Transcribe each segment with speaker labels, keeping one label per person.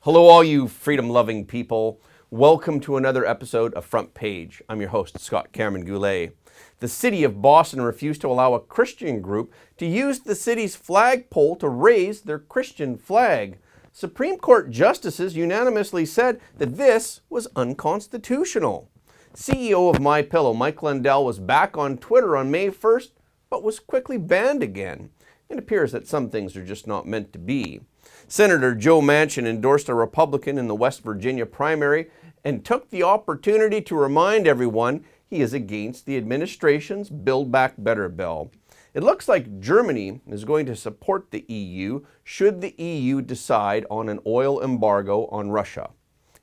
Speaker 1: Hello, all you freedom-loving people. Welcome to another episode of Front Page. I'm your host, Scott Cameron Goulet. The city of Boston refused to allow a Christian group to use the city's flagpole to raise their Christian flag. Supreme Court justices unanimously said that this was unconstitutional. CEO of MyPillow, Mike Lindell, was back on Twitter on May 1st, but was quickly banned again. It appears that some things are just not meant to be. Senator Joe Manchin endorsed a Republican in the West Virginia primary and took the opportunity to remind everyone he is against the administration's Build Back Better bill. It looks like Germany is going to support the EU should the EU decide on an oil embargo on Russia.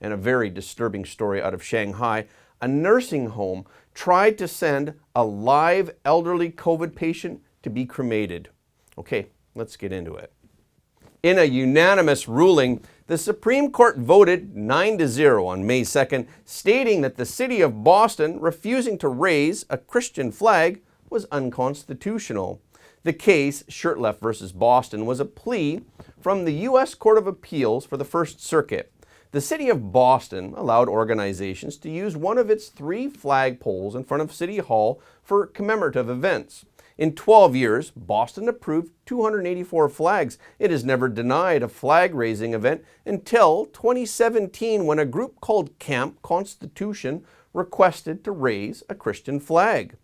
Speaker 1: And a very disturbing story out of Shanghai. A nursing home tried to send a live elderly COVID patient to be cremated. Okay, let's get into it. In a unanimous ruling, the Supreme Court voted 9-0 on May 2nd, stating that the city of Boston refusing to raise a Christian flag was unconstitutional. The case, Shurtleff versus Boston, was a plea from the U.S. Court of Appeals for the First Circuit. The city of Boston allowed organizations to use one of its 3 flagpoles in front of City Hall for commemorative events. In 12 years, Boston approved 284 flags. It has never denied a flag-raising event until 2017, when a group called Camp Constitution requested to raise a Christian flag.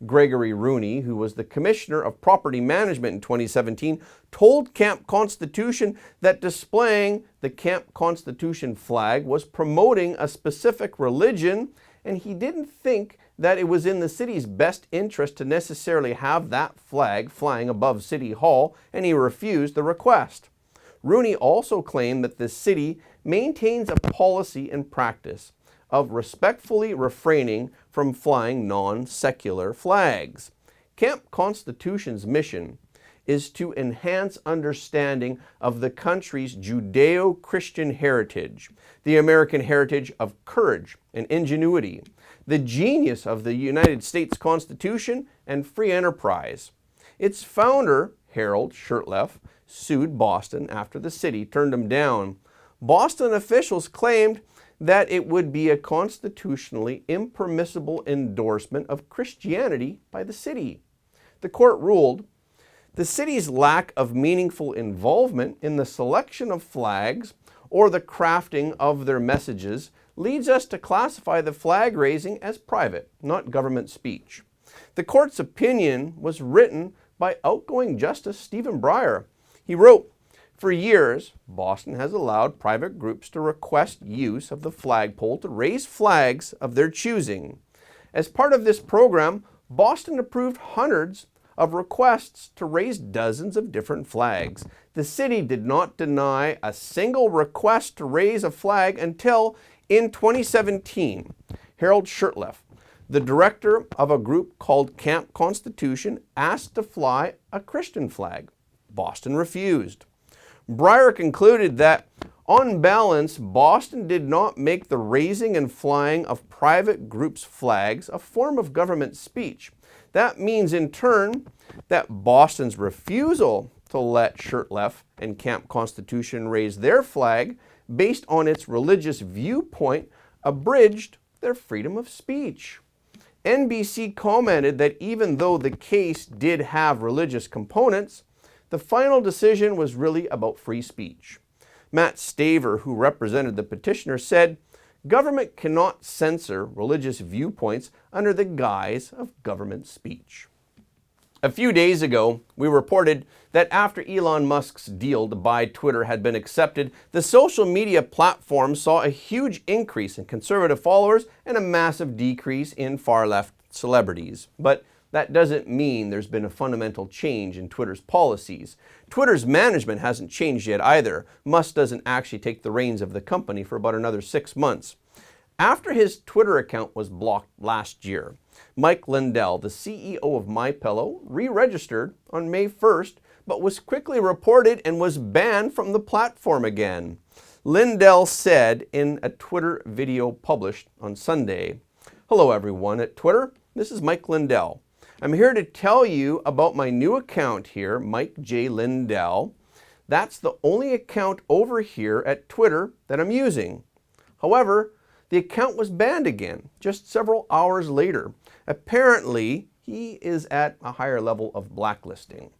Speaker 1: Gregory Rooney, who was the Commissioner of Property Management in 2017, told Camp Constitution that displaying the Camp Constitution flag was promoting a specific religion, and he didn't think that it was in the city's best interest to necessarily have that flag flying above City Hall, and he refused the request. Rooney also claimed that the city maintains a policy and practice of respectfully refraining from flying non-secular flags. Camp Constitution's mission is to enhance understanding of the country's Judeo-Christian heritage, the American heritage of courage and ingenuity, the genius of the United States Constitution, and free enterprise. Its founder, Harold Shurtleff, sued Boston after the city turned him down. Boston officials claimed that it would be a constitutionally impermissible endorsement of Christianity by the city. The court ruled the city's lack of meaningful involvement in the selection of flags or the crafting of their messages leads us to classify the flag raising as private, not government speech. The court's opinion was written by outgoing Justice Stephen Breyer. He wrote, "For years, Boston has allowed private groups to request use of the flagpole to raise flags of their choosing. As part of this program, Boston approved hundreds of requests to raise dozens of different flags. The city did not deny a single request to raise a flag until in 2017, Harold Shurtleff, the director of a group called Camp Constitution, asked to fly a Christian flag. Boston refused. Breyer concluded that, on balance, Boston did not make the raising and flying of private groups' flags a form of government speech. That means, in turn, that Boston's refusal to let Shurtleff and Camp Constitution raise their flag based on its religious viewpoint abridged their freedom of speech." NBC commented that even though the case did have religious components, the final decision was really about free speech. Matt Staver, who represented the petitioner, said, "Government cannot censor religious viewpoints under the guise of government speech." A few days ago, we reported that after Elon Musk's deal to buy Twitter had been accepted, the social media platform saw a huge increase in conservative followers and a massive decrease in far-left celebrities. But that doesn't mean there's been a fundamental change in Twitter's policies. Twitter's management hasn't changed yet either. Musk doesn't actually take the reins of the company for about another 6 months. After his Twitter account was blocked last year, Mike Lindell, the CEO of MyPillow, re-registered on May 1st, but was quickly reported and was banned from the platform again. Lindell said in a Twitter video published on Sunday, "Hello everyone at Twitter, this is Mike Lindell. I'm here to tell you about my new account here, Mike J. Lindell. That's the only account over here at Twitter that I'm using. However, the account was banned again just several hours later. Apparently, he is at a higher level of blacklisting.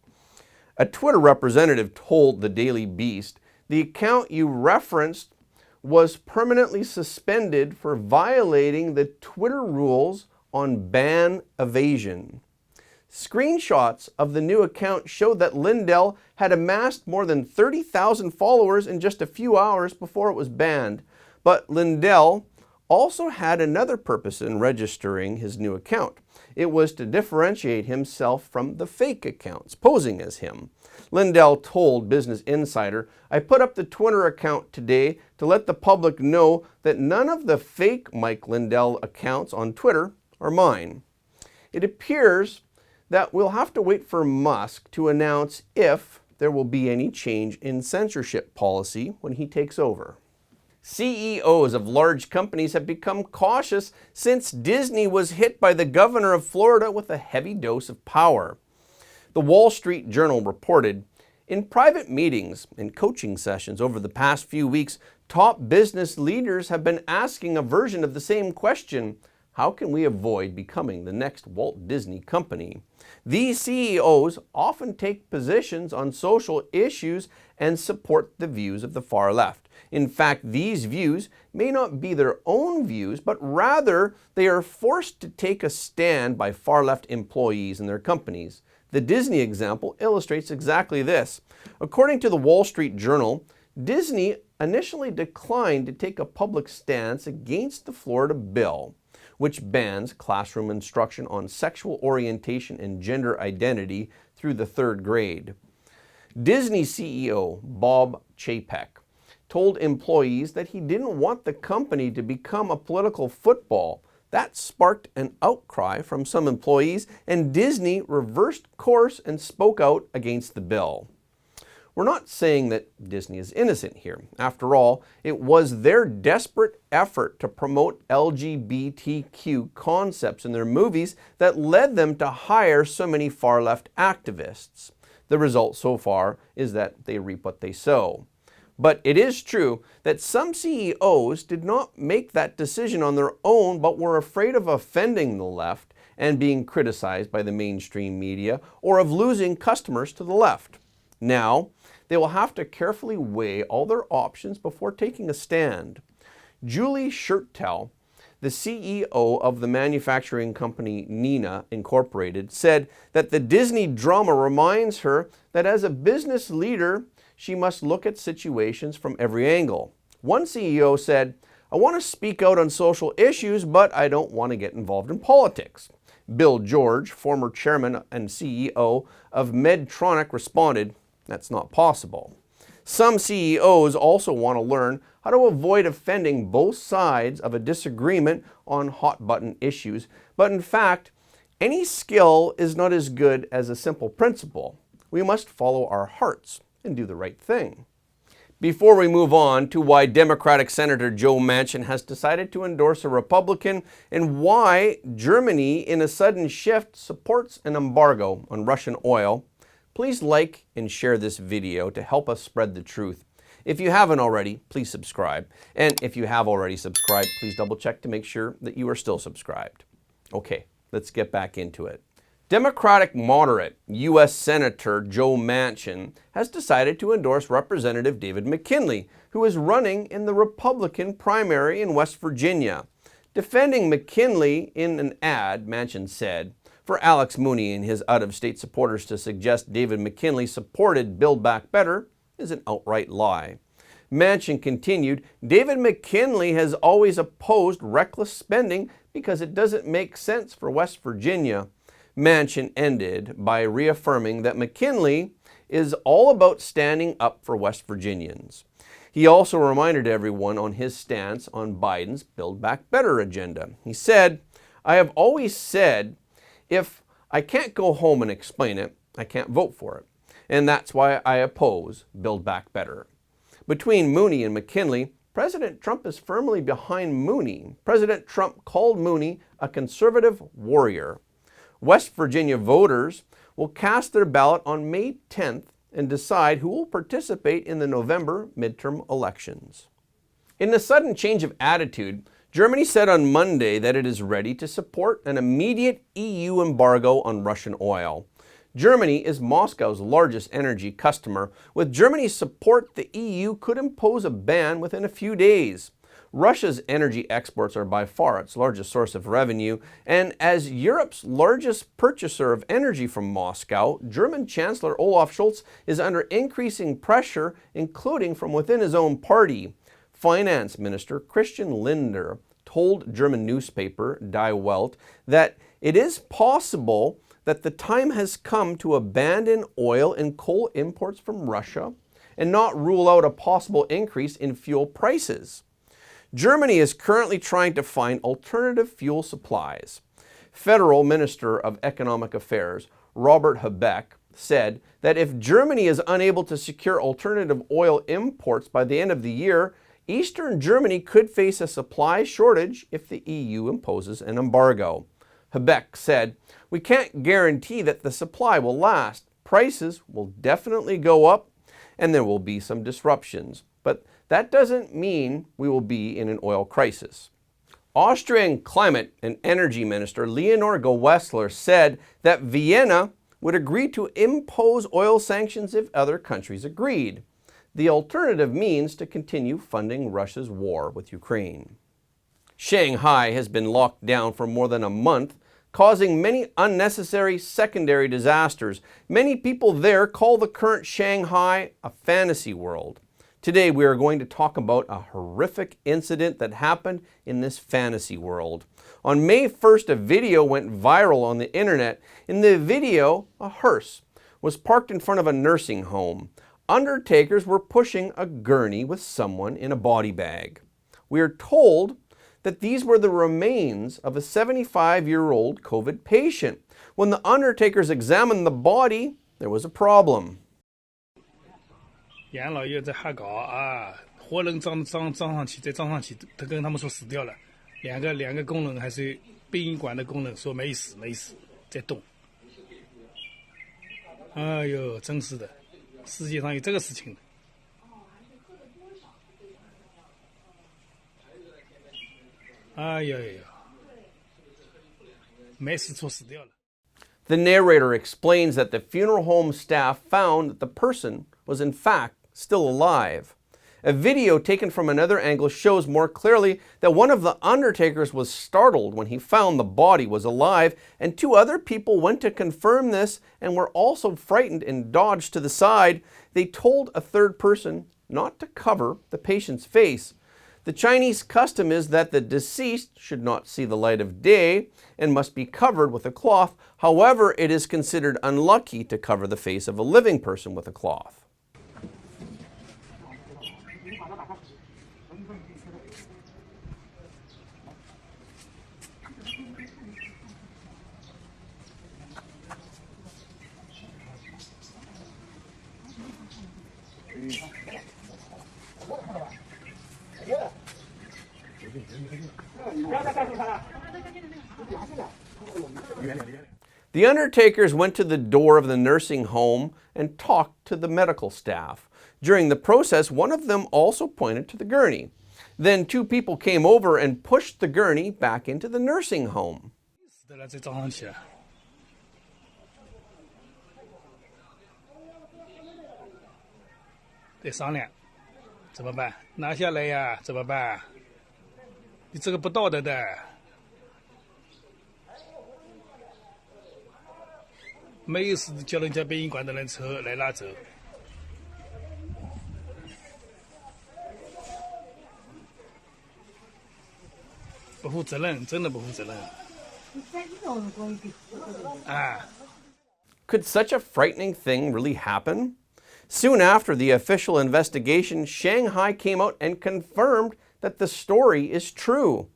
Speaker 1: A Twitter representative told the Daily Beast, the account you referenced was permanently suspended for violating the Twitter rules on ban evasion. Screenshots of the new account showed that Lindell had amassed more than 30,000 followers in just a few hours before it was banned. But Lindell also had another purpose in registering his new account. It was to differentiate himself from the fake accounts posing as him. Lindell told Business Insider, "I put up the Twitter account today to let the public know that none of the fake Mike Lindell accounts on Twitter are mine." It appears that we'll have to wait for Musk to announce if there will be any change in censorship policy when he takes over. CEOs of large companies have become cautious since Disney was hit by the governor of Florida with a heavy dose of power. The Wall Street Journal reported, in private meetings and coaching sessions over the past few weeks, top business leaders have been asking a version of the same question: how can we avoid becoming the next Walt Disney Company? These CEOs often take positions on social issues and support the views of the far left. In fact, these views may not be their own views, but rather they are forced to take a stand by far left employees in their companies. The Disney example illustrates exactly this. According to the Wall Street Journal, Disney initially declined to take a public stance against the Florida bill, which bans classroom instruction on sexual orientation and gender identity through the 3rd grade. Disney CEO Bob Chapek told employees that he didn't want the company to become a political football. That sparked an outcry from some employees, and Disney reversed course and spoke out against the bill. We're not saying that Disney is innocent here. After all, it was their desperate effort to promote LGBTQ concepts in their movies that led them to hire so many far-left activists. The result so far is that they reap what they sow. But it is true that some CEOs did not make that decision on their own, but were afraid of offending the left and being criticized by the mainstream media, or of losing customers to the left. Now, they will have to carefully weigh all their options before taking a stand. Julie Schertel, the CEO of the manufacturing company Nina Incorporated, said that the Disney drama reminds her that as a business leader, she must look at situations from every angle. One CEO said, "I want to speak out on social issues, but I don't want to get involved in politics." Bill George, former chairman and CEO of Medtronic, responded, "That's not possible." Some CEOs also want to learn how to avoid offending both sides of a disagreement on hot-button issues, but in fact, any skill is not as good as a simple principle. We must follow our hearts and do the right thing. Before we move on to why Democratic Senator Joe Manchin has decided to endorse a Republican and why Germany, in a sudden shift, supports an embargo on Russian oil, please like and share this video to help us spread the truth. If you haven't already, please subscribe. And if you have already subscribed, please double check to make sure that you are still subscribed. Okay, let's get back into it. Democratic moderate U.S. Senator Joe Manchin has decided to endorse Representative David McKinley, who is running in the Republican primary in West Virginia. Defending McKinley in an ad, Manchin said, "For Alex Mooney and his out-of-state supporters to suggest David McKinley supported Build Back Better is an outright lie." Manchin continued, "David McKinley has always opposed reckless spending because it doesn't make sense for West Virginia." Manchin ended by reaffirming that McKinley is all about standing up for West Virginians. He also reminded everyone on his stance on Biden's Build Back Better agenda. He said, "I have always said, if I can't go home and explain it, I can't vote for it. And that's why I oppose Build Back Better." Between Mooney and McKinley, President Trump is firmly behind Mooney. President Trump called Mooney a conservative warrior. West Virginia voters will cast their ballot on May 10th and decide who will participate in the November midterm elections. In the sudden change of attitude, Germany said on Monday that it is ready to support an immediate EU embargo on Russian oil. Germany is Moscow's largest energy customer. With Germany's support, the EU could impose a ban within a few days. Russia's energy exports are by far its largest source of revenue, and as Europe's largest purchaser of energy from Moscow, German Chancellor Olaf Scholz is under increasing pressure, including from within his own party. Finance Minister Christian Lindell told German newspaper Die Welt that it is possible that the time has come to abandon oil and coal imports from Russia and not rule out a possible increase in fuel prices. Germany is currently trying to find alternative fuel supplies. Federal Minister of Economic Affairs Robert Habeck said that if Germany is unable to secure alternative oil imports by the end of the year, Eastern Germany could face a supply shortage if the EU imposes an embargo. Habeck said, "We can't guarantee that the supply will last. Prices will definitely go up and there will be some disruptions, but that doesn't mean we will be in an oil crisis." Austrian Climate and Energy Minister Leonor Gewessler said that Vienna would agree to impose oil sanctions if other countries agreed. The alternative means to continue funding Russia's war with Ukraine. Shanghai has been locked down for more than a month, causing many unnecessary secondary disasters. Many people there call the current Shanghai a fantasy world. Today we are going to talk about a horrific incident that happened in this fantasy world. On May 1st, a video went viral on the internet. In the video, a hearse was parked in front of a nursing home. Undertakers were pushing a gurney with someone in a body bag. We are told that these were the remains of a 75-year-old COVID patient. When the undertakers examined the body, there was a problem.
Speaker 2: 杨老爷在瞎搞啊，活人装上去，再装上去，他跟他们说死掉了。两个工人还是殡仪馆的工人说没死，在动。哎呦，真是的，世界上有这个事情的。哎呀呀，没死错死掉了。
Speaker 1: The narrator explains that the funeral home staff found that the person was in fact still alive. A video taken from another angle shows more clearly that one of the undertakers was startled when he found the body was alive, and two other people went to confirm this and were also frightened and dodged to the side. They told a third person not to cover the patient's face. The Chinese custom is that the deceased should not see the light of day and must be covered with a cloth. However, it is considered unlucky to cover the face of a living person with a cloth. The undertakers went to the door of the nursing home and talked to the medical staff. During the process, one of them also pointed to the gurney. Then two people came over and pushed the gurney back into the nursing home.
Speaker 2: 再装上去了，得商量，怎么办？拿下来呀，怎么办？你这个不道德的。没有事叫人家殡仪馆的人车来拉走。不负责任，真的不负责任。啊。
Speaker 1: Could such a frightening thing really happen? Soon after the official investigation, Shanghai came out and confirmed that the story is true.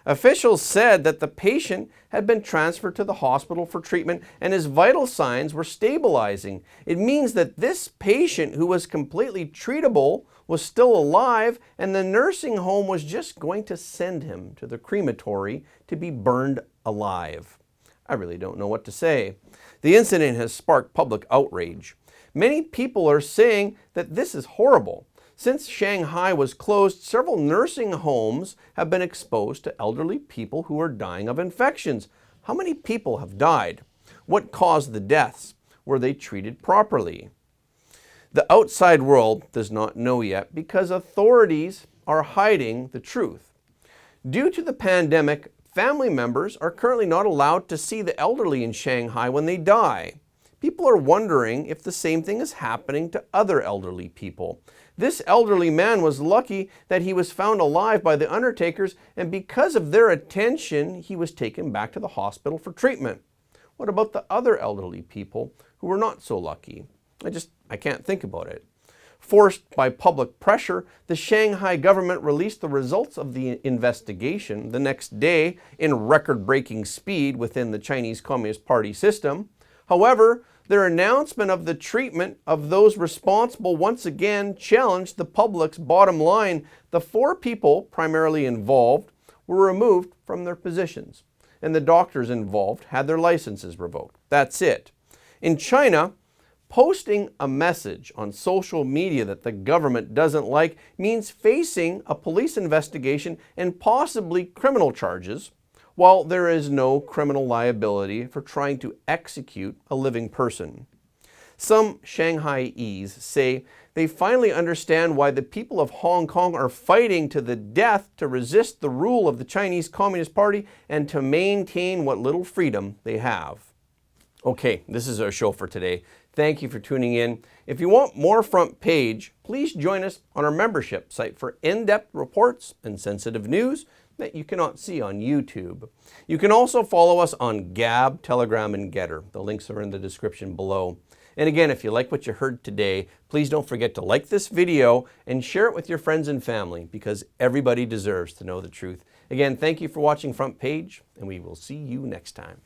Speaker 1: Officials said that the patient had been transferred to the hospital for treatment and his vital signs were stabilizing. It means that this patient, who was completely treatable, was still alive, and the nursing home was just going to send him to the crematory to be burned alive. I really don't know what to say. The incident has sparked public outrage. Many people are saying that this is horrible. Since Shanghai was closed, several nursing homes have been exposed to elderly people who are dying of infections. How many people have died? What caused the deaths? Were they treated properly? The outside world does not know yet because authorities are hiding the truth. Due to the pandemic, family members are currently not allowed to see the elderly in Shanghai when they die. People are wondering if the same thing is happening to other elderly people. This elderly man was lucky that he was found alive by the undertakers, and because of their attention, he was taken back to the hospital for treatment. What about the other elderly people who were not so lucky? I can't think about it. Forced by public pressure, the Shanghai government released the results of the investigation the next day in record-breaking speed within the Chinese Communist Party system. However, their announcement of the treatment of those responsible once again challenged the public's bottom line. The 4 people primarily involved were removed from their positions, and the doctors involved had their licenses revoked. That's it. In China, posting a message on social media that the government doesn't like means facing a police investigation and possibly criminal charges, while there is no criminal liability for trying to execute a living person. Some Shanghaiese say they finally understand why the people of Hong Kong are fighting to the death to resist the rule of the Chinese Communist Party and to maintain what little freedom they have. Okay, this is our show for today. Thank you for tuning in. If you want more Front Page, please join us on our membership site for in-depth reports and sensitive news that you cannot see on YouTube. You can also follow us on Gab, Telegram, and Getter. The links are in the description below. And again, if you like what you heard today, please don't forget to like this video and share it with your friends and family, because everybody deserves to know the truth. Again, thank you for watching Front Page, and we will see you next time.